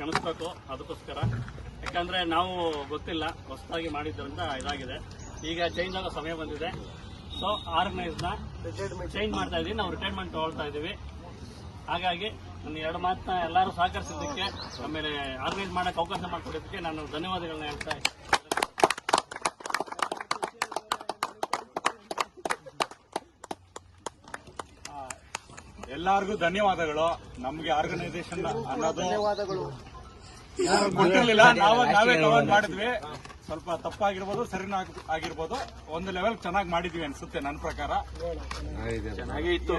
ಕ್ಷಮಿಸ್ಬೇಕು ಅದಕ್ಕೋಸ್ಕರ. ಯಾಕಂದ್ರೆ ನಾವು ಗೊತ್ತಿಲ್ಲ, ಹೊಸದಾಗಿ ಮಾಡಿದ್ದರಿಂದ ಇದಾಗಿದೆ. ಈಗ ಚೇಂಜ್ ಆಗೋ ಸಮಯ ಬಂದಿದೆ. ಸೊ ಆರ್ಗನೈಸ್ನ ಚೇಂಜ್ ಮಾಡ್ತಾ ಇದೀವಿ, ನಾವು ರಿಟೈರ್ಮೆಂಟ್ ತಗೊಳ್ತಾ ಇದೀವಿ. ಹಾಗಾಗಿ ನನ್ನ ಎರಡು ಮಾತನ್ನ ಎಲ್ಲರೂ ಸಹಕರಿಸಿದ್ದಕ್ಕೆ, ಆಮೇಲೆ ಆರ್ಗನೈಸ್ ಮಾಡಕ್ಕೆ ಅವಕಾಶ ಮಾಡಿಕೊಡೋದಕ್ಕೆ ನಾನು ಧನ್ಯವಾದಗಳನ್ನ ಹೇಳ್ತಾ ಇದ್ದೀನಿ. ಎಲ್ಲರಿಗೂ ಧನ್ಯವಾದಗಳು. ನಮ್ಗೆ ಆರ್ಗನೈಸೇಷನ್ ಅನ್ನೋದು ಗೊತ್ತಿರಲಿಲ್ಲ, ನಾವೇ ಕವರ್ ಮಾಡಿದ್ವಿ. ಸ್ವಲ್ಪ ತಪ್ಪಾಗಿರ್ಬೋದು, ಸರಿನೂ ಆಗಿರ್ಬೋದು. ಒಂದು ಲೆವೆಲ್ ಚೆನ್ನಾಗಿ ಮಾಡಿದ್ವಿ ಅನ್ಸುತ್ತೆ ನನ್ನ ಪ್ರಕಾರ.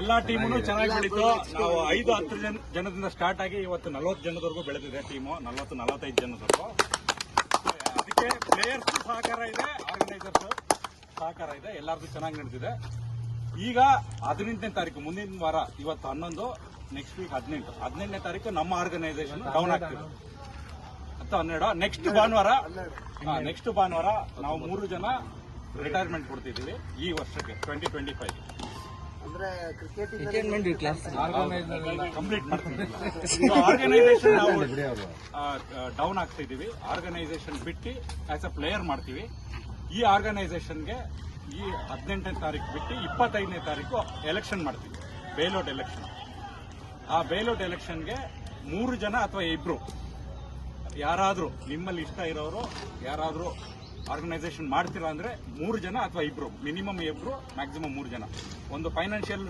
ಎಲ್ಲಾ ಟೀಮು ಚೆನ್ನಾಗಿ ಬೆಳೀತು. ನಾವು 5-10 ಜನದಿಂದ ಸ್ಟಾರ್ಟ್ ಆಗಿ ಇವತ್ತು 40 ಜನದವರೆಗೂ ಬೆಳೆದಿದೆ ಟೀಮು, 40-45 ಜನದವರೆಗೂ. ಅದಕ್ಕೆ ಪ್ಲೇಯರ್ಸ್ ಸಹಕಾರ ಇದೆ, ಆರ್ಗನೈಸರ್ಸ್ ಸಹಕಾರ ಇದೆ, ಎಲ್ಲಾರ್ದು ಚೆನ್ನಾಗಿ ನಡೆದಿದೆ. ಈಗ 18ನೇ ತಾರೀಕು ಮುಂದಿನ ವಾರ, ಇವತ್ತು 11, ನೆಕ್ಸ್ಟ್ ವೀಕ್ 18ನೇ ತಾರೀಕು ನಮ್ಮ ಆರ್ಗನೈಸೇಷನ್ ಡೌನ್ ಆಗ್ತಿದೆ. 12 ನೆಕ್ಸ್ಟ್ ಭಾನುವಾರ ನಾವು 3 ಜನ ರಿಟೈರ್ಮೆಂಟ್ ಕೊಡ್ತಿದ್ದೀವಿ ಈ ವರ್ಷಕ್ಕೆ 2025. ಕಂಪ್ಲೀಟ್ ಮಾಡ್ತೀವಿ. ಆರ್ಗನೈಸೇಷನ್ ನಾವು ಡೌನ್ ಆಗ್ತಾ ಇದೀವಿ. ಆರ್ಗನೈಸೇಷನ್ ಬಿಟ್ಟು ಆಸ್ ಅ ಪ್ಲೇಯರ್ ಮಾಡ್ತೀವಿ. ಈ ಆರ್ಗನೈಸೇಷನ್ಗೆ ಈ 18ನೇ ತಾರೀಕು ಬಿಟ್ಟು 25ನೇ ತಾರೀಕು ಎಲೆಕ್ಷನ್ ಮಾಡ್ತೀವಿ, ಬೇಲೌಟ್ ಎಲೆಕ್ಷನ್. ಆ ಬೇಲೌಟ್ ಎಲೆಕ್ಷನ್ಗೆ 3 ಜನ ಅಥವಾ 2 ಯಾರಾದ್ರೂ ನಿಮ್ಮಲ್ಲಿ ಇಷ್ಟ ಇರೋರು ಯಾರಾದ್ರೂ ಆರ್ಗನೈಸೇಷನ್ ಮಾಡ್ತೀರಾ ಅಂದ್ರೆ 3 ಜನ ಅಥವಾ 2, ಮಿನಿಮಮ್ 2, ಮ್ಯಾಕ್ಸಿಮಮ್ 3 ಜನ. ಒಂದು ಫೈನಾನ್ಷಿಯಲ್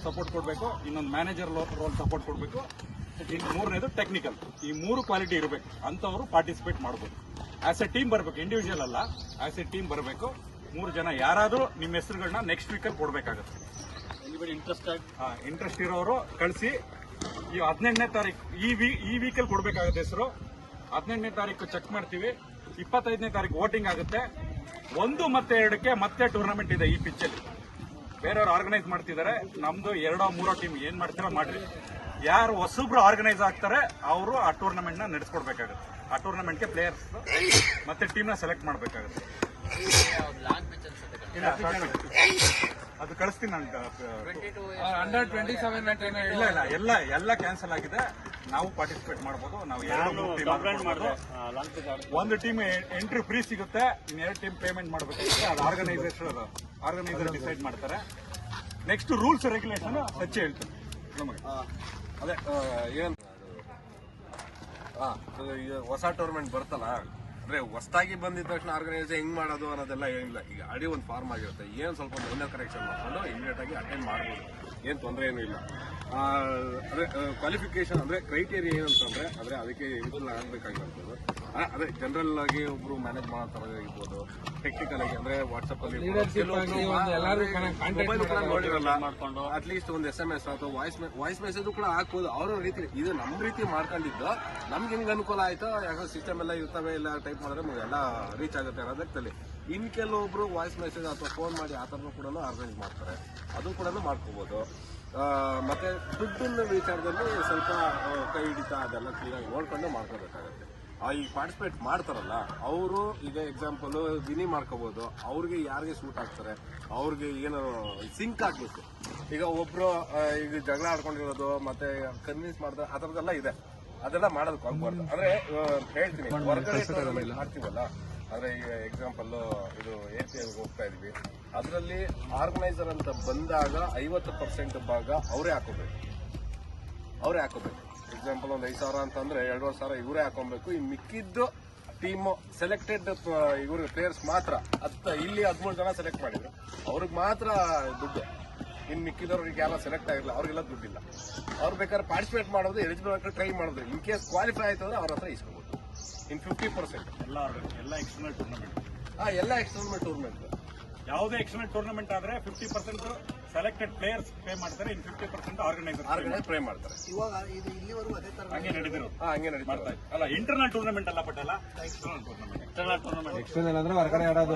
ಸಪೋರ್ಟ್ ಕೊಡಬೇಕು, ಇನ್ನೊಂದು ಮ್ಯಾನೇಜರ್ ರೋಲ್ ಸಪೋರ್ಟ್ ಕೊಡಬೇಕು, ಇನ್ನು 3ನೇದು ಟೆಕ್ನಿಕಲ್. ಈ 3 ಕ್ವಾಲಿಟಿ ಇರಬೇಕು, ಅಂತವರು ಪಾರ್ಟಿಸಿಪೇಟ್ ಮಾಡಬಹುದು. ಆಸ್ ಎ ಟೀಮ್ ಬರಬೇಕು, ಇಂಡಿವಿಜುವಲ್ ಅಲ್ಲ, ಆಸ್ ಎ ಟೀಮ್ ಬರಬೇಕು. 3 ಜನ ಯಾರಾದ್ರೂ ನಿಮ್ಮ ಹೆಸರುಗಳನ್ನ ನೆಕ್ಸ್ಟ್ ವೀಕಲ್ಲಿ ಕೊಡಬೇಕಾಗುತ್ತೆ. ಇಂಟ್ರೆಸ್ಟ್ ಇರೋರು ಕಳಿಸಿ. ಈ 18ನೇ ತಾರೀಕು ಈ ವೀಕಲ್ಲಿ ಕೊಡಬೇಕಾಗುತ್ತೆ ಹೆಸರು. 18ನೇ ತಾರೀಕು ಚೆಕ್ ಮಾಡ್ತೀವಿ. 25ನೇ ತಾರೀಕು ವೋಟಿಂಗ್ ಆಗುತ್ತೆ. 1 ಮತ್ತು 2ಕ್ಕೆ ಮತ್ತೆ ಟೂರ್ನಮೆಂಟ್ ಇದೆ ಈ ಪಿಚ್ಚಲ್ಲಿ. ಬೇರೆಯವರು ಆರ್ಗನೈಸ್ ಮಾಡ್ತಿದ್ದಾರೆ, ನಮ್ದು 2-3 ಟೀಮ್ ಏನ್ ಮಾಡ್ತೀರಾ ಮಾಡ್ರಿ. ಯಾರು ಹೊಸಬ್ರು ಆರ್ಗನೈಸ್ ಆಗ್ತಾರೆ ಅವರು ಆ ಟೂರ್ನಮೆಂಟ್ ನ ನಡೆಸ್ಕೊಡ್ಬೇಕಾಗುತ್ತೆ. ಆ ಟೂರ್ನಮೆಂಟ್ಗೆ ಪ್ಲೇಯರ್ಸ್ ಮತ್ತೆ ಟೀಮ್ ನ ಸೆಲೆಕ್ಟ್ ಮಾಡಬೇಕಾಗುತ್ತೆ. ಅದು ಕಳಿಸ್ತೀನಿ ನಾನು. ಎಲ್ಲ ಕ್ಯಾನ್ಸಲ್ ಆಗಿದೆ. ನಾವು ಪಾರ್ಟಿಸಿಪೇಟ್ ಮಾಡಬಹುದು. ನಾವು 2 ಒಂದು ಟೀಮ್ ಎಂಟ್ರಿ ಫ್ರೀ ಸಿಗುತ್ತೆ, ಇನ್ನು 2 ಟೀಮ್ ಪೇಮೆಂಟ್ ಮಾಡಬೇಕಾಗುತ್ತೆ. ಅದು ಆರ್ಗನೈಸರ್ ಡಿಸೈಡ್ ಮಾಡ್ತಾರೆ. ನೆಕ್ಸ್ಟ್ ರೂಲ್ಸ್ ರೆಗ್ಯುಲೇಷನ್ ಸಚ್ಚೆ ಹೇಳ್ತಾರೆ ನಮಗೆ. ಅದೇ ಏನ್ ಹೊಸ ಟೂರ್ನಮೆಂಟ್ ಬರ್ತಲ್ಲ, ಅಂದ್ರೆ ಹೊಸದಾಗಿ ಬಂದಿದ ತಕ್ಷಣ ಆರ್ಗನೈಸ್ ಹೆಂಗ್ ಮಾಡೋದು ಅನ್ನೋದೆಲ್ಲ ಏನಿಲ್ಲ. ಈಗ ಆಡಿ ಒಂದು ಫಾರ್ಮ್ ಆಗಿರುತ್ತೆ, ಏನ್ ಸ್ವಲ್ಪ ಮೈನರ್ ಕರೆಕ್ಷನ್ ಮಾಡ್ಕೊಂಡು ಇಮಿಡಿಯೇಟ್ ಆಗಿ ಅಟೆಂಡ್ ಮಾಡಬಹುದು, ಏನ್ ತೊಂದರೆ ಏನೂ ಇಲ್ಲ. ಅದೇ ಕ್ವಾಲಿಫಿಕೇಶನ್ ಅಂದ್ರೆ ಕ್ರೈಟೇರಿಯಾ ಏನಂತಂದ್ರೆ ಅಂದ್ರೆ ಅದಕ್ಕೆ ಎಲಿಜಿಬಲ್ ಆಗಬೇಕಾಗಿರ್ತದೆ. ಅದೇ ಜನರಲ್ ಆಗಿ ಒಬ್ರು ಮ್ಯಾನೇಜ್ ಮಾಡೋ ತರ ಇರ್ಬೋದು, ಟೆಕ್ನಿಕಲ್ ಆಗಿ ಅಂದ್ರೆ ವಾಟ್ಸ್ಆಪ್ ಅಲ್ಲಿ ಮೊಬೈಲ್ ಕೂಡ ನೋಡಿರಲ್ಲ, ಅಟ್ಲೀಸ್ಟ್ ಒಂದು SMS ಅಥವಾ ವಾಯ್ಸ್ ಮೆಸೇಜ್ ಕೂಡ ಹಾಕ್ಬೋದು. ಅವ್ರ ರೀತಿ ಇದು ನಮ್ಮ ರೀತಿ ಮಾಡ್ಕೊಂಡಿದ್ದು ನಮ್ಗೆ ಹೆಂಗ್ ಅನುಕೂಲ ಆಯ್ತೋ, ಯಾಕಂದ್ರೆ ಸಿಸ್ಟಮ್ ಎಲ್ಲ ಇರ್ತವೆ, ಎಲ್ಲ ಟೈಪ್ ಮಾಡಿದ್ರೆ ಎಲ್ಲ ರೀಚ್ ಆಗುತ್ತೆ ಅನ್ನೋದಕ್ಕೆ. ಇನ್ ಕೆಲವೊಬ್ರು ವಾಯ್ಸ್ ಮೆಸೇಜ್ ಅಥವಾ ಫೋನ್ ಮಾಡಿ ಆ ಥರನೂ ಕೂಡ ಆರ್ಗನೈಸ್ ಮಾಡ್ತಾರೆ, ಅದು ಕೂಡ ಮಾಡ್ಕೋಬಹುದು. ಮತ್ತೆ ದುಡ್ಡಿನ ವಿಚಾರದಲ್ಲಿ ಸ್ವಲ್ಪ ಕೈ ಹಿಡಿತ ಅದೆಲ್ಲ ಕ್ಲೀನಾಗಿ ನೋಡ್ಕೊಂಡು ಮಾಡ್ಕೋಬೇಕಾಗತ್ತೆ. ಈಗ ಪಾರ್ಟಿಸಿಪೇಟ್ ಮಾಡ್ತಾರಲ್ಲ ಅವರು, ಈಗ ಎಕ್ಸಾಂಪಲ್ ವಿನಿ ಮಾಡ್ಕೋಬಹುದು. ಅವ್ರಿಗೆ ಯಾರಿಗೆ ಸೂಟ್ ಆಗ್ತಾರೆ, ಅವ್ರಿಗೆ ಏನು ಸಿಂಕ್ ಆಗ್ಬೇಕು. ಈಗ ಒಬ್ರು ಈಗ ಜಗಳ ಆಡ್ಕೊಂಡಿರೋದು ಮತ್ತೆ ಕನ್ವಿನ್ಸ್ ಮಾಡಿದ್ರೆ ಆ ಥರದ್ದೆಲ್ಲ ಇದೆ, ಅದೆಲ್ಲ ಮಾಡೋದಕ್ಕೆ ಆಗ್ಬಾರ್ದು. ಅಂದ್ರೆ ಹೇಳ್ತೀನಿ, ಹೊರಗಡೆ ಮಾಡ್ತೀವಲ್ಲ, ಅಂದ್ರೆ ಈಗ ಎಕ್ಸಾಂಪಲ್ ಇದು APL ಹೋಗ್ತಾ ಇದೀವಿ, ಅದರಲ್ಲಿ ಆರ್ಗನೈಸರ್ ಅಂತ ಬಂದಾಗ 50% ಭಾಗ ಅವರೇ ಹಾಕೋಬೇಕು. ಎಕ್ಸಾಂಪಲ್ ಒಂದು 5,000 ಅಂತಂದ್ರೆ 2,500 ಇವರೇ ಹಾಕೊಬೇಕು. ಈ ಮಿಕ್ಕಿದ್ದು ಟೀಮ್ ಸೆಲೆಕ್ಟೆಡ್ ಇವರು ಪ್ಲೇಯರ್ಸ್ ಮಾತ್ರ. ಇಲ್ಲಿ 13 ಜನ ಸೆಲೆಕ್ಟ್ ಮಾಡಿದ್ರು, ಅವ್ರಿಗೆ ಮಾತ್ರ ದುಡ್ಡು. ಇನ್ ಮಿಕ್ಕಿದವ್ರಿಗೆ ಎಲ್ಲ ಸೆಲೆಕ್ಟ್ ಆಗಿಲ್ಲ, ಅವ್ರಿಗೆಲ್ಲ ದುಡ್ಡಿಲ್ಲ. ಅವ್ರು ಬೇಕಾದ್ರೆ ಪಾರ್ಟಿಸಿಪೇಟ್ ಮಾಡೋದು, ಎಲಿಜಿಬಲ್ ಆಗಿ ಟ್ರೈ ಮಾಡೋದು. ಇನ್ ಕೇಸ್ ಕ್ವಾಲಿಫೈ ಆಯ್ತು ಅಂದ್ರೆ ಅವ್ರ ಹತ್ರ ಇಸ್ಕೋಬಹುದು. ಇನ್ 50% ಎಲ್ಲ ಎಕ್ಸ್ಟರ್ನಲ್ ಟೂರ್ನಮೆಂಟ್. ಎಲ್ಲ ಎಕ್ಸ್ಟರ್ನಲ್ ಟೂರ್ನಮೆಂಟ್. ಯಾವುದೇ ಎಕ್ಸ್ಟರ್ನಲ್ ಟೂರ್ನಮೆಂಟ್ ಆದ್ರೆ 50% ಸೆಲೆಕ್ಟೆಡ್ ಪ್ಲೇಯರ್ಸ್ ಪೇ ಮಾಡ್ತಾರೆ, ಇನ್ 50% ಆರ್ಗನೈಸರ್ ಪೇ ಮಾಡ್ತಾರೆ. ಹಂಗೆ ನಡೆದಿರೋದು, ಹಂಗೆ ನಡೀತಾ ಅಲ್ಲ. ಇಂಟರ್ನಲ್ ಟೂರ್ನಮೆಂಟ್ ಅಲ್ಲ, ಬಟ್ ಅಲ್ಲ ಎಕ್ಸ್ಟರ್ನಲ್ ಅಂದ್ರೆ ಹೊರಗಡೆ ಆಡೋದು.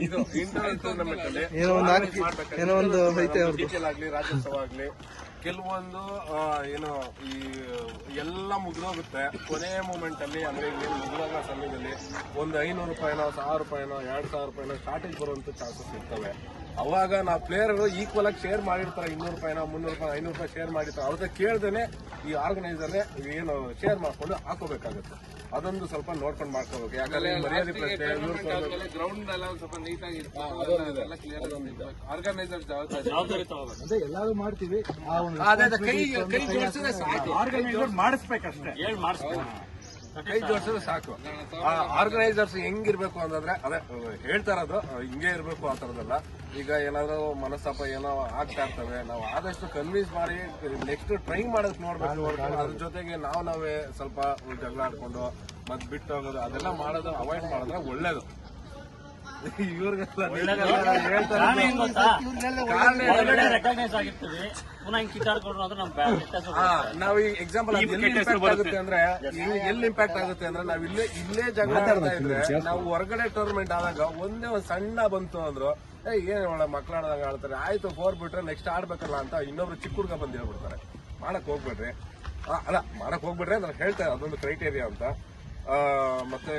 ಇದು ಇಂಟರ್ನಲ್ ಟೂರ್ನಮೆಂಟ್ ಅಲ್ಲಿ DPL ಆಗ್ಲಿ ರಾಜ್ಯೋತ್ಸವ ಆಗ್ಲಿ ಕೆಲವೊಂದು ಏನು ಈ ಎಲ್ಲ ಮುಗಿದೋಗುತ್ತೆ ಕೊನೆಯ ಮೂಮೆಂಟ್ ಅಲ್ಲಿ. ಅಂದ್ರೆ ಮುಗಿದೋಗೋ ಸಮಯದಲ್ಲಿ ಒಂದು 500 ರೂಪಾಯಿನೋ 1,000 ರೂಪಾಯಿನೋ 2,000 ರೂಪಾಯಿನೋ ಸ್ಟಾರ್ಟಿಂಗ್ ಬರುವಂತ ಚಾನ್ಸಸ್ ಇರ್ತವೆ. ಅವಾಗ ನಾವು ಪ್ಲೇಯರ್ ಈಕ್ವಲ್ ಆಗಿ ಶೇರ್ ಮಾಡಿರ್ತಾರೆ 200 ರೂಪಾಯಿನ 300 ರೂಪಾಯಿ 500 ರೂಪಾಯಿ ಶೇರ್ ಮಾಡಿರ್ತಾರೆ ಅವ್ರ ಕೇಳ್ದೇನೆ ಈ ಆರ್ಗನೈಸರ್ ಏನು ಶೇರ್ ಮಾಡ್ಕೊಂಡು ಹಾಕೋಬೇಕಾಗುತ್ತೆ. ಅದೊಂದು ಸ್ವಲ್ಪ ನೋಡ್ಕೊಂಡು ಮಾಡ್ಕೋಬೇಕು. ಯಾಕಂದ್ರೆ ಮರ್ಯಾದೆ ಪ್ರಶ್ನೆ ಗ್ರೌಂಡ್ ಎಲ್ಲ ಸ್ವಲ್ಪ ನೀಟಾಗಿ ಆರ್ಗನೈಸರ್ ಜವಾಬ್ದಾರಿ ತಗೋಬೇಕು. ಎಲ್ಲಾರು ಮಾಡ್ತೀವಿ. ಕೈ ಜೋಡಿಸಿದ್ರೆ ಸಾಕು. ಆರ್ಗನೈಸರ್ ಮಾಡಿಸ್ಬೇಕಷ್ಟೇ. ಹೇಳಿ ಮಾಡಿಸ್ಬೇಕು. ಕೈ ಜೋಡಿಸಿದ್ರೆ ಸಾಕು. ಆರ್ಗನೈಸರ್ಸ್ ಹೆಂಗಿರ್ಬೇಕು ಅಂತಂದ್ರೆ ಅದೇ ಹೇಳ್ತಾ ಇರೋದು ಹಿಂಗೆ ಇರ್ಬೇಕು ಆ ತರದಲ್ಲ. ಈಗ ಏನಾದ್ರು ಮನಸ್ತಾಪ ಏನೋ ಆಗ್ತಾ ಇರ್ತವೆ, ನಾವು ಆದಷ್ಟು ಕನ್ವಿನ್ಸ್ ಮಾಡಿ ನೆಕ್ಸ್ಟ್ ಟ್ರೈ ಮಾಡೋದಕ್ಕೆ ನೋಡ್ಬೇಕು. ಅದ್ರ ಜೊತೆಗೆ ನಾವೇ ಸ್ವಲ್ಪ ಜಗಳ ಆಡ್ಕೊಂಡು ಮತ್ ಬಿಟ್ಟು ಹೋಗೋದು ಅದೆಲ್ಲ ಮಾಡೋದು ಅವಾಯ್ಡ್ ಮಾಡಿದ್ರೆ ಒಳ್ಳೇದು. ರೆಕಗ್ನೈಸ್ ಆಗಿರ್ತೀವಿ, ಪುನಃ ಹಿಂಗ್ ಕಿತ್ತಾಡ್ಕೊಂಡ್ರು ಅಂದ್ರೆ ನಾವು ಈ ಎಕ್ಸಾಂಪಲ್ ಆಗುತ್ತೆ ಅಂದ್ರೆ ಎಲ್ಲಿ ಇಂಪ್ಯಾಕ್ಟ್ ಆಗುತ್ತೆ ಅಂದ್ರೆ ನಾವ್ ಇಲ್ಲೇ ಜಗಳ ಆಡ್ತಾ ಇದ್ರೆ ನಾವು ಹೊರಗಡೆ ಟೂರ್ನಮೆಂಟ್ ಆದಾಗ ಒಂದೇ ಒಂದ್ ಸಣ್ಣ ಬಂತು ಅಂದ್ರು ಏನ್ ಒಳ್ಳೆ ಮಕ್ಳಾಡ್ದಂಗ ಆಡ್ತಾರೆ, ಆಯ್ತು 4 ಬಿಟ್ರೆ ನೆಕ್ಸ್ಟ್ ಆಡ್ಬೇಕಲ್ಲ ಅಂತ ಇನ್ನೊಬ್ರು ಚಿಕ್ಕ ಹುಡುಗ ಬಂದು ಹೇಳ್ಬಿಡ್ತಾರೆ. ಮಾಡಕ್ ಹೋಗ್ಬಿಡ್ರಿ ಅಲ್ಲ ಮಾಡಕ್ ಹೋಗ್ಬಿಡ್ರಿ ಅಂತ ಹೇಳ್ತಾರೆ. ಅದೊಂದು ಕ್ರೈಟೇರಿಯಾ ಅಂತ. ಮತ್ತೆ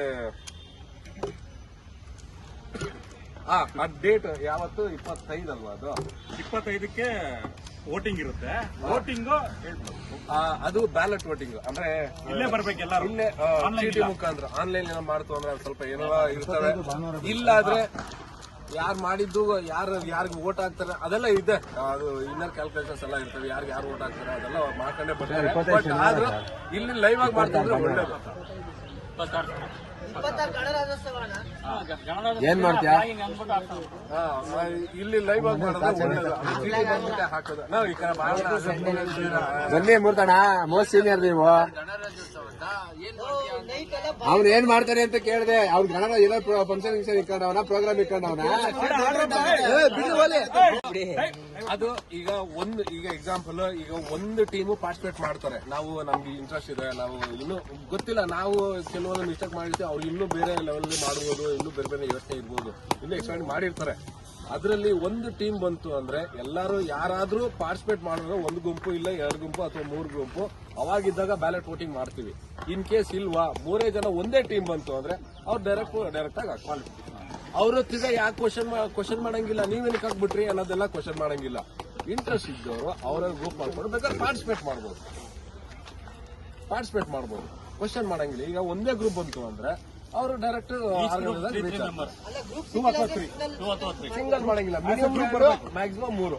ಆ ಡೇಟ್ ಯಾವತ್ತು 25 ಅಲ್ವಾ? ಅದು 25ಕ್ಕೆ ವೋಟಿಂಗ್ ಇರುತ್ತೆ. ವೋಟಿಂಗ್ ಅದು ಬ್ಯಾಲೆಟ್ ವೋಟಿಂಗ್ ಅಂದ್ರೆ ಇಲ್ಲೇ ಬರ್ಬೇಕು ಎಲ್ಲರೂ. ಇಲ್ಲೇ ಚೀಟಿ ಮುಖಾಂತರ ಆನ್ಲೈನ್ ಏನೋ ಮಾಡ್ತು ಅಂದ್ರೆ ಸ್ವಲ್ಪ ಏನೋ ಇರ್ತವೆ. ಇಲ್ಲ ಆದ್ರೆ ಯಾರು ಮಾಡಿದ್ದು ಯಾರಿಗೆ ವೋಟ್ ಹಾಕ್ತಾರೆ ಅದೆಲ್ಲ ಇದೆ. ಅದು ಇನ್ನರ್ ಕ್ಯಾಲ್ಕುಲೇಷನ್ಸ್ ಎಲ್ಲ ಇರ್ತವೆ. ಯಾರು ವೋಟ್ ಹಾಕ್ತಾರೆ ಅದೆಲ್ಲ ಮಾಡ್ಕೊಂಡೇ ಬರ್ತಾರೆ. ಬಟ್ ಆದ್ರೂ ಇಲ್ಲಿ ಲೈವ್ ಆಗಿ ಮಾಡ್ತಿದ್ರೆ ಒಳ್ಳೇದು. ಏನ್ ಮಾಡ್ತೀಯಾ? ಇಲ್ಲಿ ಲೈವ್ ಆಗಿ ಮಾಡೋದು ಒಳ್ಳೇದು. ಹಾಕೋದು ನಾವು ಈ ಕಡೆ ಬನ್ನಿ ಮೂರ್ತಣ್ಣ, ಮೋಸ್ಟ್ ಸೀನಿಯರ್ ನೀವು. ಅವ್ನು ಏನ್ ಮಾಡ್ತಾನೆ ಅಂತ ಕೇಳಿದೆ. ಅವ್ನು ಕನ್ನಡ ಏನೋ ಫಂಕ್ಷನ್ ಇಟ್ಕೊಂಡವನ, ಪ್ರೋಗ್ರಾಮ್ ಇಟ್ಕೊಂಡವನ. ಅದು ಈಗ ಎಕ್ಸಾಂಪಲ್ ಈಗ ಒಂದು ಟೀಮು ಪಾರ್ಟಿಸಿಪೇಟ್ ಮಾಡ್ತಾರೆ. ನಮ್ಗೆ ಇಂಟ್ರೆಸ್ಟ್ ಇದೆ, ನಾವು ಇನ್ನು ಗೊತ್ತಿಲ್ಲ, ನಾವು ಕೆಲವೊಂದು ಮಿಸ್ಟೇಕ್ ಮಾಡಿರ್ತೀವಿ. ಅವ್ರು ಇನ್ನೂ ಬೇರೆ ಲೆವೆಲ್ ಮಾಡಬಹುದು, ಇನ್ನೂ ಬೇರೆ ಬೇರೆ ಯೋಚನೆ ಇರ್ಬೋದು, ಇನ್ನೂ ಎಕ್ಸ್ಪೆಂಡ್ ಮಾಡಿರ್ತಾರೆ. ಅದರಲ್ಲಿ ಒಂದು ಟೀಮ್ ಬಂತು ಅಂದ್ರೆ ಎಲ್ಲರೂ ಯಾರಾದ್ರೂ ಪಾರ್ಟಿಸಿಪೇಟ್ ಮಾಡಿದ್ರೆ ಒಂದು ಗುಂಪು ಇಲ್ಲ 2 ಗುಂಪು ಅಥವಾ 3 ಗುಂಪು ಅವಾಗಿದ್ದಾಗ ಬ್ಯಾಲೆಟ್ ವೋಟಿಂಗ್ ಮಾಡ್ತೀವಿ. ಇನ್ ಕೇಸ್ ಇಲ್ವಾ 3 ಜನ ಒಂದೇ ಟೀಮ್ ಬಂತು ಅಂದ್ರೆ ಅವ್ರು ಡೈರೆಕ್ಟ್ ಆಗಿ ಹಾಕ್ತಾರೆ. ಅವರು ತಿರ್ಗಾ ಯಾಕೆ ಕ್ವಶನ್ ಮಾಡಂಗಿಲ್ಲ, ನೀವೇನಕ್ಕೆ ಹಾಕ್ಬಿಟ್ರಿ ಅನ್ನೋದೆಲ್ಲ ಕ್ವಶನ್ ಮಾಡಂಗಿಲ್ಲ. ಇಂಟ್ರೆಸ್ಟ್ ಇದ್ದವರು ಅವರ ಗ್ರೂಪ್ ಮಾಡ್ಕೊಂಡು ಬೇಕಾದ್ರೆ ಪಾರ್ಟಿಸಿಪೇಟ್ ಮಾಡ್ಬೋದು, ಕ್ವಶನ್ ಮಾಡಂಗಿಲ್ಲ. ಈಗ ಒಂದೇ ಗ್ರೂಪ್ ಬಂತು ಅಂದ್ರೆ ಅವರು ಡೈರೆಕ್ಟ್ ಸಿಂಗಲ್ ಮಾಡಂಗಿಲ್ಲ. Maximum 3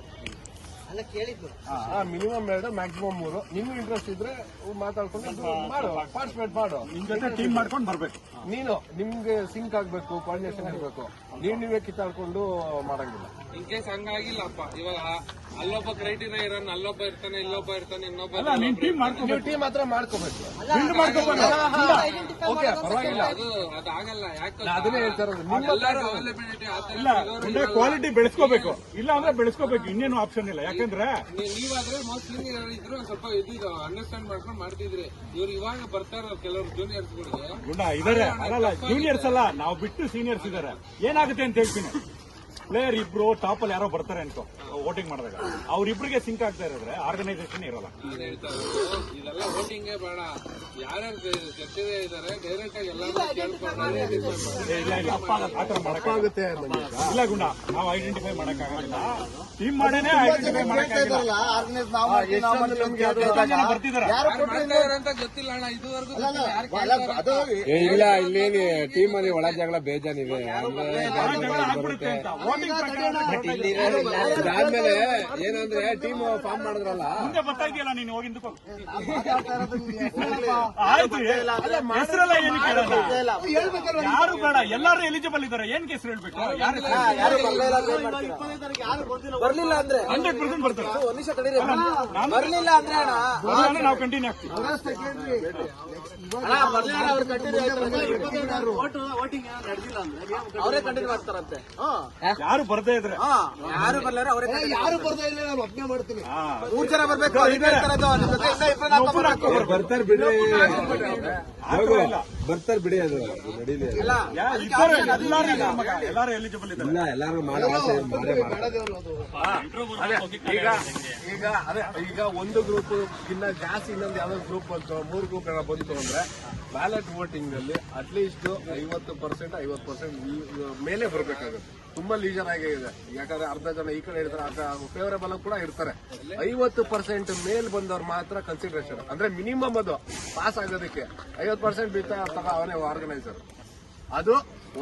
minimum 2 maximum 3. ನಿಮ್ಗೆ ಇಂಟ್ರೆಸ್ಟ್ ಇದ್ರೆ ಮಾತಾಡ್ಕೊಂಡು ಮಾಡು, ಪಾರ್ಟಿಸಿಪೇಟ್ ಮಾಡು. ನಿಮ್ ಜೊತೆ ಟೀಮ್ ಮಾಡ್ಕೊಂಡು ಬರ್ಬೇಕು. ನಿಮ್ಗೆ ಸಿಂಕ್ ಆಗ್ಬೇಕು, ಕೋಆರ್ಡಿನೇಷನ್ ಇರಬೇಕು. ನೀವೇ ಕಿತ್ತಾಡ್ಕೊಂಡು ಮಾಡಂಗಿಲ್ಲ. ಇನ್ ಕೇಸ್ ಹಂಗಾಗಿಲ್ಲಪ್ಪ, ಇವಾಗ ಅಲ್ಲೊಬ್ಬ ಕ್ರೈಟೀರಿಯಾ ಇರೋನ್ ಅಲ್ಲೊಬ್ಬ ಇರ್ತಾನೆ, ಇಲ್ಲೊಬ್ಬ ಇರ್ತಾನೆ, ಇನ್ನೊಬ್ಬ ನೀವು ಟೀಮ್ ಮಾತ್ರ ಮಾಡ್ಕೋಬೇಕು. ಓಕೆ, ಪರವಾಗಿಲ್ಲ. ಅದು ಆಗಲ್ಲ. ಯಾಕೆ ಅದನ್ನೇ ಹೇಳ್ತಾ ಇರೋದು. ಇಲ್ಲ, ಕ್ವಾಲಿಟಿ ಬೆಳೆಸ್ಕೋಬೇಕು. ಇಲ್ಲ ಅಂದ್ರೆ ಬೆಳೆಸ್ಕೋಬೇಕು, ಇನ್ನೇನು ಆಪ್ಷನ್ ಇಲ್ಲ. ಯಾಕಂದ್ರೆ ನೀವಾದ್ರೆ ಮೋಸ್ಟ್ಲಿ ಇದ್ರು ಸ್ವಲ್ಪ ಇದ್ದಿದ್ದು ಅಂಡರ್ಸ್ಟ್ಯಾಂಡ್ ಮಾಡ್ಕೊಂಡು ಮಾಡ್ತಿದ್ರಿ. ಇವ್ರು ಇವಾಗ ಬರ್ತಾರ ಕೆಲವರು ಜೂನಿಯರ್ಸ್ಗಳಿಗೆ ಗುಂಡ ಇದಾರೆ. ಅಲ್ಲ ಜೂನಿಯರ್ಸ್ ಅಲ್ಲ, ನಾವು ಬಿಟ್ಟು ಸೀನಿಯರ್ಸ್ ಇದಾರೆ. ಏನಾಗುತ್ತೆ ಅಂತ ಹೇಳ್ತೀನಿ. ಪ್ಲೇಯರ್ ಇಬ್ರು ಟಾಪ್ ಅಲ್ಲಿ ಯಾರೋ ಬರ್ತಾರೆ ಅನ್ಕೋ ವೋಟಿಂಗ್ ಮಾಡಿದಾಗ, ಅವ್ರಿಬ್ರಿಗೆ ಸಿಂಕ್ ಆಗ್ತಾ ಇರೋದ್ರೆ ಆರ್ಗನೈಸೇಷನ್ ಇರಲ್ಲ. ಇದೆಲ್ಲ ವೋಟಿಂಗೇ ಬೇಡ. ಯಾರ್ಯಾರು ಚರ್ಚೆ ಇದಾರೆ ಡೈರೆಕ್ಟ್ ಆಗಿ ಎಲ್ಲ ಆತರ ಮಾಡಕ್ಕಾಗುತ್ತೆ. ಇಲ್ಲ ಗುಂಡ, ನಾವು ಐಡೆಂಟಿಫೈ ಮಾಡಕ್ಕಾಗಲ್ಲ. ಟೀಮ್ ಮಾಡೇನೆ ಐಡೆಂಟಿಫೈ ಮಾಡಕ್ಕಾಗಲ್ಲ. ಬರ್ತಿದಾರೆ ಅಂತ ಗೊತ್ತಿಲ್ಲ ಅಣ್ಣ ಇದುವರೆಗೂ. ಇಲ್ಲ, ಇಲ್ಲಿ ಟೀಮ್ ಅಲ್ಲಿ ಒಳ ಜಗಳ ಬೇಜಾನಿದೆ. ಆಗ್ಬಿಡುತ್ತೆ ಅಂತ ಅದಾದ್ಮೇಲೆ ಏನಂದ್ರೆ ಟೀಮ್ ಫಾರ್ಮ್ ಮಾಡಿದ್ರಲ್ಲ, ಮುಂದೆ ಗೊತ್ತಾಗಿಲ್ಲ. ನೀನು ಹೋಗಿದ್ದಕ್ಕೂ ಆಯ್ತು. ಹೆಸರೆಲ್ಲ ಏನು ಕೇಳಲ್ಲ, ಯಾರು ಬೇಡ, ಎಲ್ಲಾರು ಎಲಿಜಿಬಲ್ ಇದಾರೆ. ಏನ್ ಹೆಸರು ಹೇಳ್ಬೇಕು? ಬರ್ಲಿಲ್ಲ ಅಂದ್ರೆ 100% ಬರ್ತಾರೆ. ಬರ್ಲಿಲ್ಲ ಅಂದ್ರೆ ನಾವು ಕಂಟಿನ್ಯೂ ಆಗ್ತೀವಿ. ಅವರೇ ಕಂಟಿನ್ಯೂ ಮಾಡ್ತಾರಂತೆ. ಯಾರು ಬರ್ದೇ ಇದ್ರೆ ಯಾರು ಬರ್ಲಾರ ಅವರೇ. ಯಾರು ಬರ್ತಾ ಇಲ್ಲ, ನಾನು ಒಪ್ಪಿಗೆ ಮಾಡ್ತೀನಿ. 3 ಜನ ಬರ್ಬೇಕು. ಬರ್ತಾರ ಬಿಡ್ರಿ, ಬರ್ತಾರ ಬಿಡಿ. ಅದು ನಡೀಲಿ. ಎಲ್ಲಾರು ಎಲಿಜಿಬಲ್ ಇದ್ದಾರೆ. ಇಲ್ಲ, ಎಲ್ಲಾರು ಮಾಡೋ ಈಗ ಒಂದು ಗ್ರೂಪ್ ಇನ್ನ ಜಾಸ್ತಿ ಇನ್ನೊಂದು ಯಾವ್ದೋ ಗ್ರೂಪ್ ಬಂತು, 3 ಗ್ರೂಪ್ ಏನೋ ಬಂತು ಅಂದ್ರೆ ಬ್ಯಾಲೆಟ್ ವೋಟಿಂಗ್ ಅಲ್ಲಿ ಅಟ್ಲೀಸ್ಟ್ 50% ಮೇಲೆ ಬರಬೇಕಾಗುತ್ತೆ. ತುಂಬಾ ಲೀಜರ್ ಆಗೇ ಇದೆ. ಯಾಕಂದ್ರೆ ಅರ್ಧ ಜನ ಈ ಕಡೆ ಇರ್ತಾರೆ, ಅರ್ಧ ಫೇವರೇಬಲ್ ಕೂಡ ಇರ್ತಾರೆ. 50% ಮೇಲ್ ಬಂದವ್ರು ಮಾತ್ರ ಕನ್ಸಿಡರೇಷನ್, ಅಂದ್ರೆ ಮಿನಿಮಮ್ ಅದು ಪಾಸ್ ಆಗೋದಕ್ಕೆ 50% ಬಿತ್ತಾ ತಗ ಅವನೇ ಆರ್ಗನೈಸರ್. ಅದು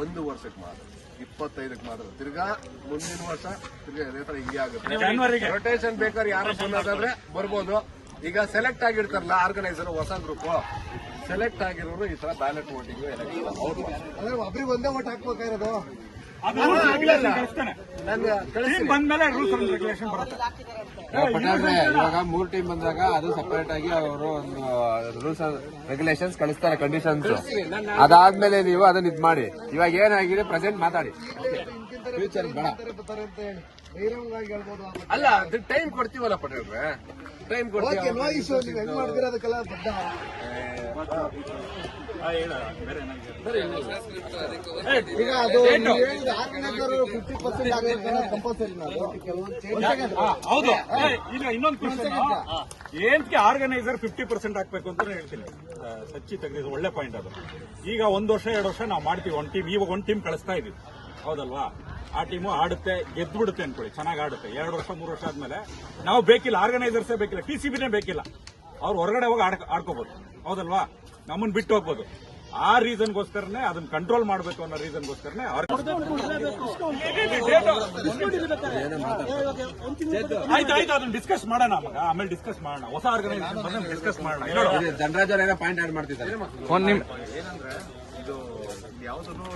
1 ವರ್ಷಕ್ಕೆ ಮಾತ್ರ, 25ಕ್ಕೆ ಮಾತ್ರ. ತಿರ್ಗಾ ಮುಂದಿನ ವರ್ಷ ತಿರ್ಗಾ ಇದೇ ತರ ಹಿಂಗೆ ಆಗುತ್ತೆ. ರೊಟೇಷನ್ ಬೇಕಾದ್ರೆ ಯಾರು ಬಂದಾದ್ರೆ ಬರ್ಬೋದು. ಈಗ ಸೆಲೆಕ್ಟ್ ಆಗಿರ್ತಾರಲ್ಲ ಆರ್ಗನೈಸರ್, ಹೊಸ ಗ್ರೂಪ್ ಸೆಲೆಕ್ಟ್ ಆಗಿರೋರು ಈ ತರ ಬ್ಯಾಲೆಟ್ ವೋಟಿಂಗ್ ಅಂದ್ರೆ ಒಬ್ರಿಗೆ ಒಂದೇ ಓಟ್ ಹಾಕ್ಬೇಕಾಗಿರೋದು. ಬಂದ್ಮೇಲೆ ರೂಲ್ಸ್ ಅಂಡ್ ರೆಗ್ಯುಲೇಷನ್ ಬರುತ್ತೆ. ಪಟೇಲ್ರೆ, ಇವಾಗ 3 ಟೀಮ್ ಬಂದಾಗ ಅದು ಸಪರೇಟ್ ಆಗಿ ಅವರು ಒಂದು ರೂಲ್ಸ್ ರೆಗ್ಯುಲೇಷನ್ಸ್ ಕಳಿಸ್ತಾರೆ, ಕಂಡೀಷನ್ಸ್. ಅದಾದ್ಮೇಲೆ ನೀವು ಅದನ್ನ ಇದ್ ಮಾಡಿ. ಇವಾಗ ಏನಾಗಿದೆ ಪ್ರೆಸೆಂಟ್ ಮಾತಾಡಿ, ಫ್ಯೂಚರ್ ಬೇಡ. ಅಲ್ಲ, ಅದು ಟೈಮ್ ಕೊಡ್ತೀವಲ್ಲ ಪಟೇಲ್ರೆ, ಟೈಮ್ ಕೊಡ್ತೀವಿ. ಈಗ ಅದು 50% ಕಂಪಲ್ಸರಿ. ಹೌದು. ಈಗ ಇನ್ನೊಂದು ಕ್ವಶನ್, ಏನಕ್ಕೆ ಆರ್ಗನೈಸರ್ 50% ಹಾಕ್ಬೇಕು ಅಂತ ಹೇಳ್ತೀನಿ. ಸಚ್ಚಿ ತೆಗೆದಿದ್ದು ಒಳ್ಳೆ ಪಾಯಿಂಟ್ ಅದು. ಈಗ 1 ವರ್ಷ 2 ವರ್ಷ ನಾವು ಮಾಡ್ತೀವಿ ಒಂದು ಟೀಮ್. ಇವಾಗ ಒಂದು ಟೀಮ್ ಕಳಿಸ್ತಾ ಇದೀವಿ, ಹೌದಲ್ವಾ? ಆ ಟೀಮು ಆಡುತ್ತೆ, ಗೆದ್ದು ಬಿಡುತ್ತೆ ಅನ್ಕೊಳ್ಳಿ, ಚೆನ್ನಾಗಿ ಆಡುತ್ತೆ. 2 ವರ್ಷ 3 ವರ್ಷ ಆದ್ಮೇಲೆ ನಾವು ಬೇಕಿಲ್ಲ, ಆರ್ಗನೈಸರ್ಸೇ ಬೇಕಿಲ್ಲ, TCBನೇ ಬೇಕಿಲ್ಲ. ಅವ್ರು ಹೊರಗಡೆ ಹೋಗಿ ಆಡ್ಕೋಬಹುದು, ಹೌದಲ್ವಾ? ನಮ್ಮನ್ನ ಬಿಟ್ಟು ಹೋಗ್ಬೋದು. ಆ ರೀಸನ್ಗೋಸ್ಕರನೇ ಅದನ್ನ ಕಂಟ್ರೋಲ್ ಮಾಡಬೇಕು ಅನ್ನೋ ರೀಸನ್ಗೋಸ್ಕರನೇ ಆಯ್ತು ಅದನ್ನ ಡಿಸ್ಕಸ್ ಮಾಡೋಣ ಮಗ, ಆಮೇಲೆ ಡಿಸ್ಕಸ್ ಮಾಡೋಣ. ಹೊಸ ಆರ್ಗನೈಸೇಷನ್ ಡಿಸ್ಕಸ್ ಮಾಡೋಣ. ಧನರಾಜ್ ಅವ್ರು ಏನೋ ಪಾಯಿಂಟ್ ಆಡ್ ಮಾಡ್ತಿದ್ದಾರೆ. ಏನಂದ್ರೆ ಇದು ಯಾವುದನ್ನು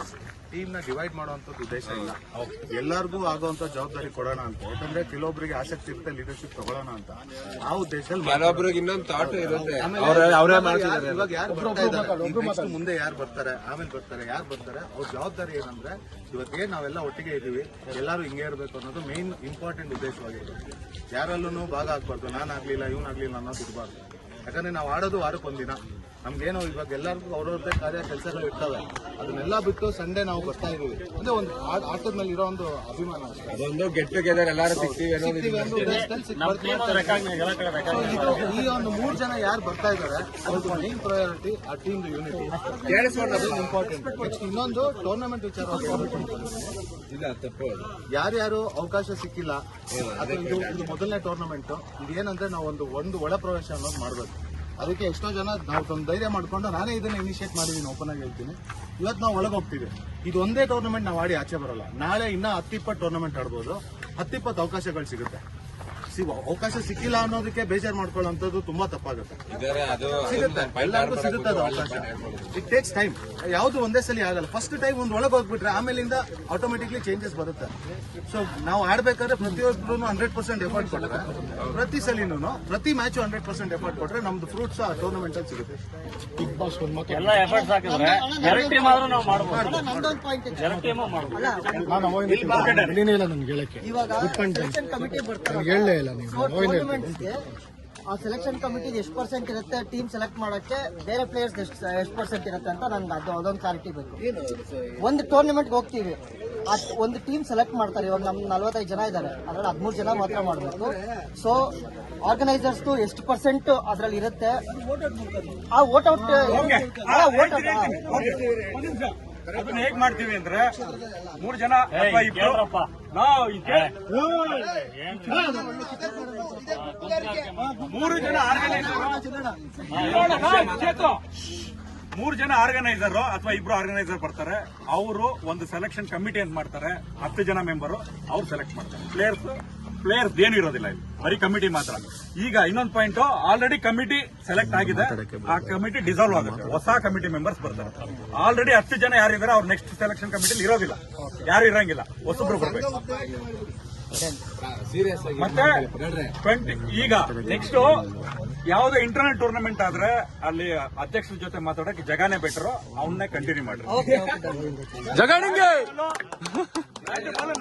ಟೀಮ್ ನ ಡಿವೈಡ್ ಮಾಡುವಂತದ್ದು ಉದ್ದೇಶ ಇಲ್ಲ. ಎಲ್ಲರಿಗೂ ಆಗುವಂತ ಜವಾಬ್ದಾರಿ ಕೊಡೋಣ ಅಂತ. ಯಾಕಂದ್ರೆ ಕೆಲವೊಬ್ಬರಿಗೆ ಆಸಕ್ತಿ ಇರುತ್ತೆ ಲೀಡರ್ಶಿಪ್ ತಗೊಳ್ಳೋಣ ಅಂತ. ಆ ಉದ್ದೇಶದಲ್ಲಿ ಕೆಲವೊಬ್ರಿಗೆ ಇನ್ನೊಂದು ಥಾಟ್ ಇರುತ್ತೆ. ಇವಾಗ ಯಾರು ಬರ್ತಾ ಇದ್ದಾರೆ, ನೆಕ್ಸ್ಟ್ ಮುಂದೆ ಯಾರು ಬರ್ತಾರೆ, ಆಮೇಲೆ ಬರ್ತಾರೆ, ಯಾರು ಬರ್ತಾರೆ, ಅವ್ರ ಜವಾಬ್ದಾರಿ ಏನಂದ್ರೆ ಇವತ್ತೇನ್ ನಾವೆಲ್ಲ ಒಟ್ಟಿಗೆ ಇದೀವಿ, ಎಲ್ಲರೂ ಹಿಂಗೆ ಇರಬೇಕು ಅನ್ನೋದು ಮೇನ್ ಇಂಪಾರ್ಟೆಂಟ್ ಉದ್ದೇಶವಾಗಿದೆ. ಯಾರಲ್ಲೂ ಭಾಗ ಆಗ್ಬಾರ್ದು, ನಾನಾಗ್ಲಿಲ್ಲ ಇವನಾಗ್ಲಿಲ್ಲ ಅನ್ನೋದು ಇರಬಾರ್ದು. ಯಾಕಂದ್ರೆ ನಾವು ಆಡೋದು ವಾರಕ್ಕೊಂದಿನ. ನಮ್ಗೇನೋ ಇವಾಗ ಎಲ್ಲರಿಗೂ ಅವ್ರವ್ರದ್ದೇ ಕಾರ್ಯ ಕೆಲಸಗಳು ಇರ್ತವೆ. ಅದನ್ನೆಲ್ಲ ಬಿಟ್ಟು ಸಂಡೇ ನಾವು ಬರ್ತಾ ಇದೀವಿ ಅಂದ್ರೆ ಒಂದು ಆಟದ ಮೇಲೆ ಇರೋ ಒಂದು ಅಭಿಮಾನ ಅಷ್ಟೇ. ಅದೊಂದು ಗೆಟ್ ಟುಗೆದರ್ ಎಲ್ಲರೂ ಸಿಗ್ತೀವಿ ಅನ್ನೋದು. ಈ ಒಂದು 3 ಜನ ಯಾರು ಬರ್ತಾ ಇದ್ದಾರೆ ಅವ್ರದ್ದು ಮೇನ್ ಪ್ರಯಾರಿಟಿ ಆ ಟೀಮ್ ಯೂನಿಟಿ ಇಂಪಾರ್ಟೆಂಟ್. ನೆಕ್ಸ್ಟ್ ಇನ್ನೊಂದು ಟೂರ್ನಮೆಂಟ್ ವಿಚಾರ ಇಲ್ಲ ತಪ್ಪು, ಯಾರ್ಯಾರು ಅವಕಾಶ ಸಿಕ್ಕಿಲ್ಲ, ಅದು ಇದು ಮೊದಲನೇ ಟೂರ್ನಮೆಂಟ್. ಇದೇನಂದ್ರೆ ನಾವು ಒಂದು ಒಳ ಪ್ರವೇಶ ಅನ್ನೋದು ಮಾಡಬೇಕು. ಅದಕ್ಕೆ ಎಷ್ಟೋ ಜನ ನಾವು ಒಂದು ಧೈರ್ಯ ಮಾಡ್ಕೊಂಡು ನಾನೇ ಇದನ್ನ ಇನಿಷಿಯೇಟ್ ಮಾಡಿದ್ದೀನಿ, ಓಪನ್ ಆಗಿ ಹೇಳ್ತೀನಿ. ಇವತ್ತು ನಾವು ಒಳಗೆ ಹೋಗ್ತೀವಿ. ಇದು ಒಂದೇ ಟೂರ್ನಮೆಂಟ್ ನಾವು ಆಡಿ ಆಚೆ ಬರಲ್ಲ. ನಾಳೆ ಇನ್ನ 10-20 ಟೂರ್ನಮೆಂಟ್ ಆಡ್ಬೋದು, 10-20 ಅವಕಾಶಗಳು ಸಿಗುತ್ತೆ. ಅವಕಾಶ ಸಿಕ್ಕಿಲ್ಲ ಅನ್ನೋದಕ್ಕೆ ಬೇಜಾರು ಮಾಡ್ಕೊಳ್ಳೋಂಥದ್ದು ತುಂಬಾ ತಪ್ಪಾಗುತ್ತೆ. ಸಿಗುತ್ತೆ, ಎಲ್ಲರಿಗೂ ಸಿಗುತ್ತೆ ಅದು ಅವಕಾಶ. It takes time. ಯಾವುದು ಒಂದೇ ಸಲ ಆಗಲ್ಲ. ಫಸ್ಟ್ ಟೈಮ್ ಒಂದು ಒಳಗೆ ಹೋಗ್ಬಿಟ್ರೆ ಆಮೇಲಿಂದ ಆಟೋಮೆಟಿಕ್ಲಿ ಚೇಂಜಸ್ ಬರುತ್ತೆ. ಸೊ ನಾವು ಆಡ್ಬೇಕಾದ್ರೆ ಪ್ರತಿಯೊಬ್ಬರು 100% ಎಫರ್ಟ್ ಕೊಟ್ಟರೆ, ಪ್ರತಿ ಸಲಿನೂ ಪ್ರತಿ ಮ್ಯಾಚ್ 100% ಎಫರ್ಟ್ ಕೊಟ್ರೆ ನಮ್ದು ಫ್ರೂಟ್ಸ್ ಆ ಟೂರ್ನಮೆಂಟ್ ಅಲ್ಲಿ ಸಿಗುತ್ತೆ. ಎಲ್ಲ ಎಫರ್ಟ್ಸ್ ಹಾಕಿದ್ರೆ 2 ಟೀಮ್ ಆದ್ರೂ ನಾವು ಮಾಡ್ಬೋದು. 2 ಟೀಮು ಮಾಡ್ಬೋದು. ಆ ಸೆಲೆಕ್ಷನ್ ಕಮಿಟಿ ಎಷ್ಟು ಪರ್ಸೆಂಟ್ ಇರುತ್ತೆ, ಟೀಮ್ ಸೆಲೆಕ್ಟ್ ಮಾಡಕ್ಕೆ ಬೇರೆ ಪ್ಲೇಯರ್ಸ್ ಎಷ್ಟು ಪರ್ಸೆಂಟ್ ಇರುತ್ತೆ ಅಂತ ನನ್ಗೆ ಅದೊಂದು ಕ್ಲಾರಿಟಿ ಬೇಕು. ಒಂದು ಟೂರ್ನಮೆಂಟ್ಗೆ ಹೋಗ್ತೀವಿ, ಒಂದು ಟೀಮ್ ಸೆಲೆಕ್ಟ್ ಮಾಡ್ತಾರೆ. ಇವಾಗ ನಮ್ 45 ಜನ ಇದ್ದಾರೆ, ಅದ್ರಲ್ಲಿ 13 ಜನ ಮಾತ್ರ ಮಾಡಬೇಕು. ಸೊ ಆರ್ಗನೈಸರ್ಸ್ ಎಷ್ಟು ಪರ್ಸೆಂಟ್ ಅದ್ರಲ್ಲಿ ಇರುತ್ತೆ, ಆ ವೋಟ್ ಔಟ್ ಅದನ್ನ ಹೇಗ್ ಮಾಡ್ತೀವಿ ಅಂದ್ರೆ 3 ಜನ ಅಥವಾ 2 ನಾವು 3 ಜನ ಆರ್ಗನೈಸರ್ ಅಥವಾ 2 ಆರ್ಗನೈಸರ್ ಬರ್ತಾರೆ. ಅವರು ಒಂದು ಸೆಲೆಕ್ಷನ್ ಕಮಿಟಿ ಅಂತ ಮಾಡ್ತಾರೆ. 10 ಜನ ಮೆಂಬರು ಅವ್ರು ಸೆಲೆಕ್ಟ್ ಮಾಡ್ತಾರೆ. ಪ್ಲೇಯರ್ಸ್ ಏನು ಇರೋದಿಲ್ಲ, ಇಲ್ಲಿ ಬರೀ ಕಮಿಟಿ ಮಾತ್ರ. ಈಗ ಇನ್ನೊಂದು ಪಾಯಿಂಟ್, ಆಲ್ರೆಡಿ ಕಮಿಟಿ ಸೆಲೆಕ್ಟ್ ಆಗಿದೆ, ಆ ಕಮಿಟಿ ಡಿಸಾಲ್ವ್ ಆಗುತ್ತೆ, ಹೊಸ ಕಮಿಟಿ ಮೆಂಬರ್ಸ್ ಬರ್ತಾರೆ. ಆಲ್ರೆಡಿ 10 ಜನ ಯಾರಿದ್ದಾರೆ ಅವ್ರು ನೆಕ್ಸ್ಟ್ ಸೆಲೆಕ್ಷನ್ ಕಮಿಟಿಲಿ ಇರೋದಿಲ್ಲ, ಯಾರು ಇರಂಗಿಲ್ಲ, ಹೊಸಬ್ರು ಬರ್ಬೇಕು. ಮತ್ತೆ 20 ಈಗ ನೆಕ್ಸ್ಟ್ ಯಾವುದೇ ಇಂಟರ್ನಲ್ ಟೂರ್ನಮೆಂಟ್ ಆದ್ರೆ ಅಲ್ಲಿ ಅಧ್ಯಕ್ಷರ ಜೊತೆ ಮಾತಾಡಕ್ಕೆ ಜಗಾನೇ ಬೆಟರ್, ಅವನ್ನೇ ಕಂಟಿನ್ಯೂ ಮಾಡ್ರಿ. ಜಗಾಣಿಗೆ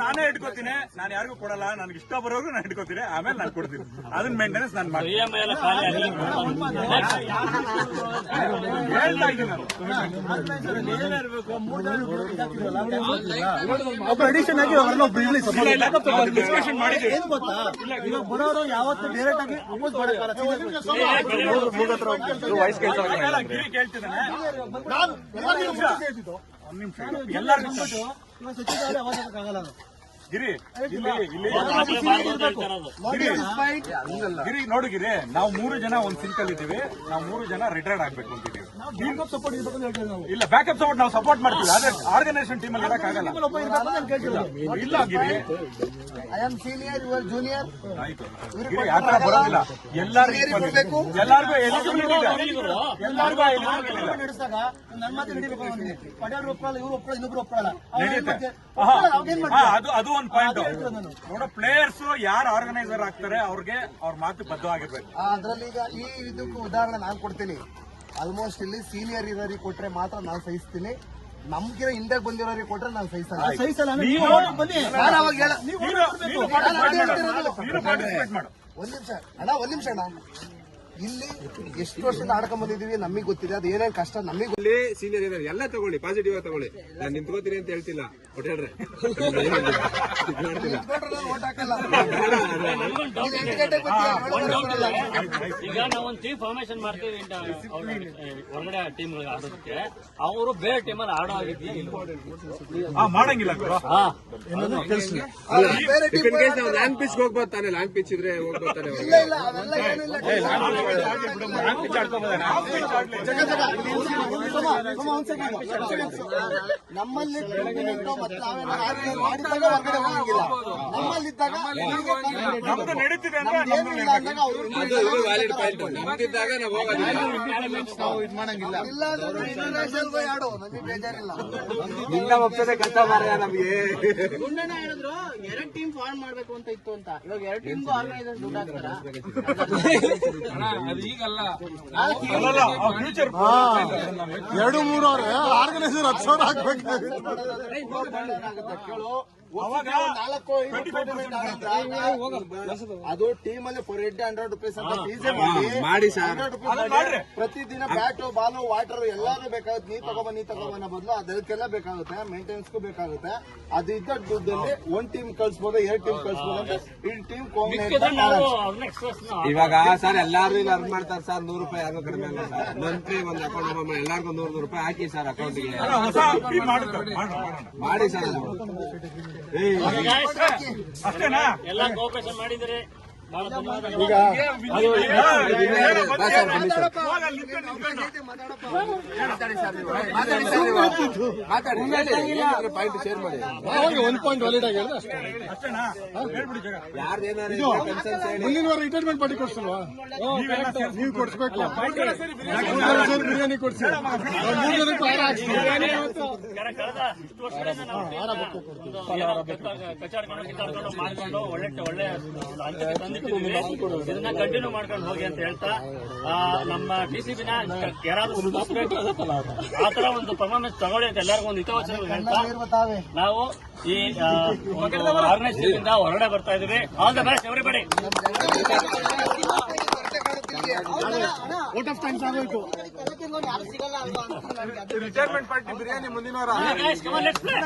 ನಾನೇ ಇಟ್ಕೋತೀನಿ, ನಾನು ಯಾರಿಗೂ ಕೊಡಲ್ಲ, ನನಗೆ ಇಷ್ಟ ಬರೋರು ನಾನು ಇಟ್ಕೋತೀನಿ, ಆಮೇಲೆ ನಾನು ಕೊಡ್ತೀನಿ. ಅದನ್ನ ಮೇಂಟೆನೆನ್ಸ್ ನಾನು ಮಾಡ್ತೀನಿ. EMI ಎಲ್ಲ ಖಾಲಿ ಆಗಿದೆ. ಹೇಳ್ತಾ ಇದ್ದೀನಿ ನಾನು. ಡಿಸ್ಕಷನ್ ಮಾಡಿದ್ದೀವಿ. ಗಿರಿ ಕೇಳ್ತಿದ್ದಾನೆ. ಒಂದ್ ನಿಮಿಷ ಎಲ್ಲರಿಗೂ ಇವಾಗ ಸಚಿನ್ ಅವರೇ ಅವಾಜ್ ಹಾಕಕ್ಕಾಗಲ್ಲ ಅದು. ಗಿರಿ ಇಲ್ಲಿ ಹಾಕ್ಲೇಬಾರ್ದು ಅಂತ ಹೇಳ್ತಾರದು. ಗಿರಿ ನೋಡು ಗಿರಿ, ನಾವು 3 ಜನ ಒಂದ್ ಸಿಂಕಲ್ ಇದೀವಿ, ನಾವು 3 ಜನ ರಿಟೈರ್ಡ್ ಆಗ್ಬೇಕು ಅಂತಿದೀವಿ. ಇಲ್ಲ ಬ್ಯಾಕಪ್ ಸಪೋರ್ಟ್ ನಾವು ಸಪೋರ್ಟ್ ಮಾಡ್ತೀವಿ, ಆದ್ರೆ ಆರ್ಗನೈಸೇಷನ್ ಟೀಮ್ ಅಲ್ಲಿ ಇರಕ್ಕಾಗಲ್ಲ. ಇಲ್ಲ Giri, I am senior, your junior. ಆಯ್ತು ಗಿರಿ, ಆತರ ಬರೋದಿಲ್ಲ. ಎಲ್ಲರಿಗೂ ಎಲಿಜಿಬಿಲಿಟಿ ಇದೆ, ಎಲ್ಲರಿಗೂ ಎಲಿಜಿಬಿಲಿಟಿ ಇದೆ. ನಡೆಸಿದಾಗ ನನ್ನ ಮಾತು ನಡಿಬೇಕು ಅವನಿಗೆ. ಪಟೇಲ್ ಒಪ್ಪಲ್ಲ, ಇವ್ರು ಒಪ್ಪಲ್ಲ, ಇನ್ನೊಬ್ರು ಒಪ್ಪಲ್ಲ. ನಡೆಯುತ್ತೆ. ಅದು ಒಂದು ಪಾಯಿಂಟ್. ನೋಡೋ ಪ್ಲೇಯರ್ಸ್ ಯಾರು ಆರ್ಗನೈಸರ್ ಆಗ್ತಾರೆ ಅವ್ರಿಗೆ ಅವ್ರ ಮಾತು ಬದ್ಧವಾಗಿರ್ಬೇಕು. ಅದ್ರಲ್ಲಿ ಈಗ ಈ ಇದಕ್ಕೂ ಉದಾಹರಣೆ ನಾನು ಕೊಡ್ತೀನಿ. ಆಲ್ಮೋಸ್ಟ್ ಇಲ್ಲಿ ಸೀನಿಯರ್ ಇರೋರಿಗೆ ಕೊಟ್ರೆ ಮಾತ್ರ ನಾನು ಸಹಿಸ್ತೀನಿ, ನಮ್ಗಿರೋ ಹಿಂದೆ ಬಂದಿರೋರಿಗೆ ಕೊಟ್ರೆ ನಾನು ಸಹಿಸಲ್ಲ. ಬನ್ನಿ ನಾನು ಅವಾಗ ಹೇಳ- ನೀನು participate ಮಾಡು. ಒಂದ್ ನಿಮಿಷ ಅಣ್ಣ, ಇಲ್ಲಿ ಎಷ್ಟು ವರ್ಷದ ಆಡ್ಕೊಂಡ್ ಬಂದಿದೀವಿ, ನಮಗೆ ಗೊತ್ತಿದೆ ಅದು ಏನೇನ್ ಕಷ್ಟ ನಮಗೆ. ಇಲ್ಲಿ ಸೀನಿಯರ್ ಇದ್ದಾರೆ, ಎಲ್ಲ ತಗೊಳ್ಳಿ, ಪಾಸಿಟಿವ್ ಆಗಿ ತಗೊಳ್ಳಿ. ನಾನು ನಿಂತ್ಕೋತೀನಿ ಅಂತ ಹೇಳ್ತಿಲ್ಲ, ಒಟ್ಟು ಹೇಳ್ರೆ ಓಟ್ ಹಾಕಲ್ಲ. ನಮ್ಗೊಂದು ಡೌಟ್ ಇದೆ. ಒಂದ್ ಡೌಟ್ ಇದೆ. ಈಗ ನಾವೊಂದು ಟೀಮ್ ಫಾರ್ಮೇಶನ್ ಮಾಡ್ತೀವಿ ಹೊರಗಡೆ ಟೀಮ್ಗಳಿಗೆ ಆಡೋದಕ್ಕೆ, ಅವರು ಬೇರೆ ಟೀಮಲ್ಲಿ ಆಡೋ ಆಗಿದ್ವಿ. ಮಾಡಂಗಿಲ್ಲ ಗುರು. ಬೇರೆ ಟೀಮ್ ಲಾಂಗ್ ಪಿಚ್ ಹೋಗ್ಬೋದು ತಾನೆ, ಲಾಂಗ್ ಪಿಚ್ ಇದ್ರೆ ಹೋಗ್ಬೋದು ತಾನೆ. ಇಲ್ಲ ಇಲ್ಲ ಅವೆಲ್ಲ ಏನಿಲ್ಲ. ನಮ್ಮಲ್ಲಿ ಮತ್ತೆ ಮಾಡಿದಾಗ ಹೊರಗಡೆ ಹೋಗಂಗಿಲ್ಲ. ನಮ್ಮಲ್ಲಿದ್ದಾಗ ನಮ್ದು ನಡೀತಿದೆ ಅಂದ್ರೆ ಏನಿಲ್ಲ ಅಂದಾಗ ಅವ್ರು ವ್ಯಾಲಿಡ್ ಪಾಯಿಂಟ್. ನಮ್ದಿದ್ದಾಗ ನಾವು ಹೋಗೋದಿಲ್ಲ, ನಾವು ಇದು ಮಾಡಂಗಿಲ್ಲ. ಇಲ್ಲ ಅಂದ್ರೆ ಇಂಟರ್ನ್ಯಾಷನಲ್ ಹೋಗಿ ಆಡು, ನಮಗೆ ಬೇಜಾರಿಲ್ಲ. ನಿನ್ನ ಒಪ್ಪದೆ ಕಷ್ಟ ಮಾರ ನಮ್ಗೆ. ಮುಂದೆನೇ ಹೇಳಿದ್ರು 2 ಟೀಮ್ ಫಾರ್ಮ್ ಮಾಡ್ಬೇಕು ಅಂತ ಇತ್ತು ಅಂತ. ಇವಾಗ 2 ಟೀಮ್ಗೂ ಆರ್ಗನೈಸರ್ ದುಡ್ಡು ಹಾಕ್ತಾರ. ಅದು ಈಗಲ್ಲ. Future 2-3 organiser 10,000 ಹಾಕ್ಬೇಕಾಗುತ್ತೆ. ಅವಾಗ 4-5 ಟೂರ್ನಮೆಂಟ್ ಅದು ಟೀಮ್ ಅಲ್ಲಿ ಪರ್ ಹೆಡ್ ₹100 ಅಂತ ಫೀಸೇ ಮಾಡಿ ಸರ್. ₹100 ಮಾಡ್ರಿ. ಪ್ರತಿದಿನ ಬ್ಯಾಟು ಬಾಲು ವಾಟರ್ ಎಲ್ಲಾನು ಬೇಕಾಗುತ್ತೆ. ನೀ ತಗೊಬನ್ನ ಬದಲು ಅದಕ್ಕೆಲ್ಲ ಬೇಕಾಗುತ್ತೆ, ಮೇಂಟೆನೆನ್ಸ್ಗೂ ಬೇಕಾಗುತ್ತೆ. ಅದು ಇದ್ದ ದುಡ್ಡಲ್ಲಿ 1 ಟೀಮ್ ಕಳ್ಸ್ಬೋದು, 2 ಟೀಮ್ ಕಳ್ಸ್ಬೋದು ಅಂತ ಈ ಟೀಮ್ ಇವಾಗ ಸರ್ ಎಲ್ಲಾರು ಇಲ್ಲಿ ಅರ್ನ್ ಮಾಡ್ತಾರೆ ಸರ್. ₹100 ಯಾರು ಕಡಿಮೆ ಅಲ್ಲ ಸರ್. ಮಂತ್ಲಿ ಒಂದು ಅಕೌಂಟ್ ಎಲ್ಲಾರ್ಗು ₹100 ಹಾಕಿ ಸರ್ ಅಕೌಂಟ್ಗೆ. ಹೊಸ ಟೀಮ್ ಮಾಡಿ ಸರ್. ಅಷ್ಟೇನಾ? ಎಲ್ಲ ಕೋಆಪರೇಷನ್ ಮಾಡಿದರೆ ಬಹಳ ಧನ್ಯವಾದಗಳು. ಪಾಯಿಂಟ್ ಶೇರ್ ಮಾಡಿ. 1 ಪಾಯಿಂಟ್ ವ್ಯಾಲಿಡ್ ಆಗಿ ಹೇಳಿದ್ರೆ ಅಷ್ಟೇ. ಅಷ್ಟೇನಾ? ಹೇಳ್ಬಿಡಿ ಜಗ. ಯಾರ್ದೇನಾದ್ರು ಮುಂದಿನ ವಾರ ರಿಟೈರ್ಮೆಂಟ್ ಪಾರ್ಟಿ ಕೊಡ್ಸಲ್ವಾ? ನೀವು ಕೊಡ್ಸ್ಬೇಕು. ಬಿರಿಯಾನಿ ಕೊಡ್ಸಿ. 3 ಜನಕ್ಕೂ ಆಹಾರ ಹಾಕ್ಸಿ. ಕಳೆದ ಇಷ್ಟು ವರ್ಷಗಳಿಂದ ನಾವು ಕಚ್ಚಾಡ್ಕೊಂಡು ಕಿತ್ತಾಡ್ಕೊಂಡು ಮಾಡ್ಕೊಂಡು ಒಳ್ಳೆ ಹಂತಕ್ಕೆ ತಂದಿಟ್ಟಿದ್ದೀವಿ. ಇದನ್ನ ಕಂಟಿನ್ಯೂ ಮಾಡ್ಕೊಂಡು ಹೋಗಿ ಅಂತ ಹೇಳ್ತಾ ನಮ್ಮ ಟಿಸಿಬಿನ ಯಾರಾದ್ರೂ ಸುಧಾರಿಸಬೇಕು, ಆ ತರ ಒಂದು ಪರ್ಫಾರ್ಮೆನ್ಸ್ ತಗೊಳ್ಳಿ ಅಂತ ಎಲ್ಲರಿಗೂ ಒಂದು ಹಿತವಚನ ಹೇಳ್ತಾ ನಾವು ಈ ಆರ್ಗನೈಸೇಷನ್ ಇಂದ ಹೊರಗಡೆ ಬರ್ತಾ ಇದೀವಿ. All the best everybody. Out of times ಆಗೋಯ್ತು. ಯಾರು ಸಿಗಲ್ಲ ಅಲ್ವಾ ಅಂತ ನನಗೆ ಅದು ರಿಟೈರ್ಮೆಂಟ್ ಪಾರ್ಟಿ ಬಿರಿಯಾನಿ ಮುಂದಿನ ವಾರ. Guys, come on, let's play.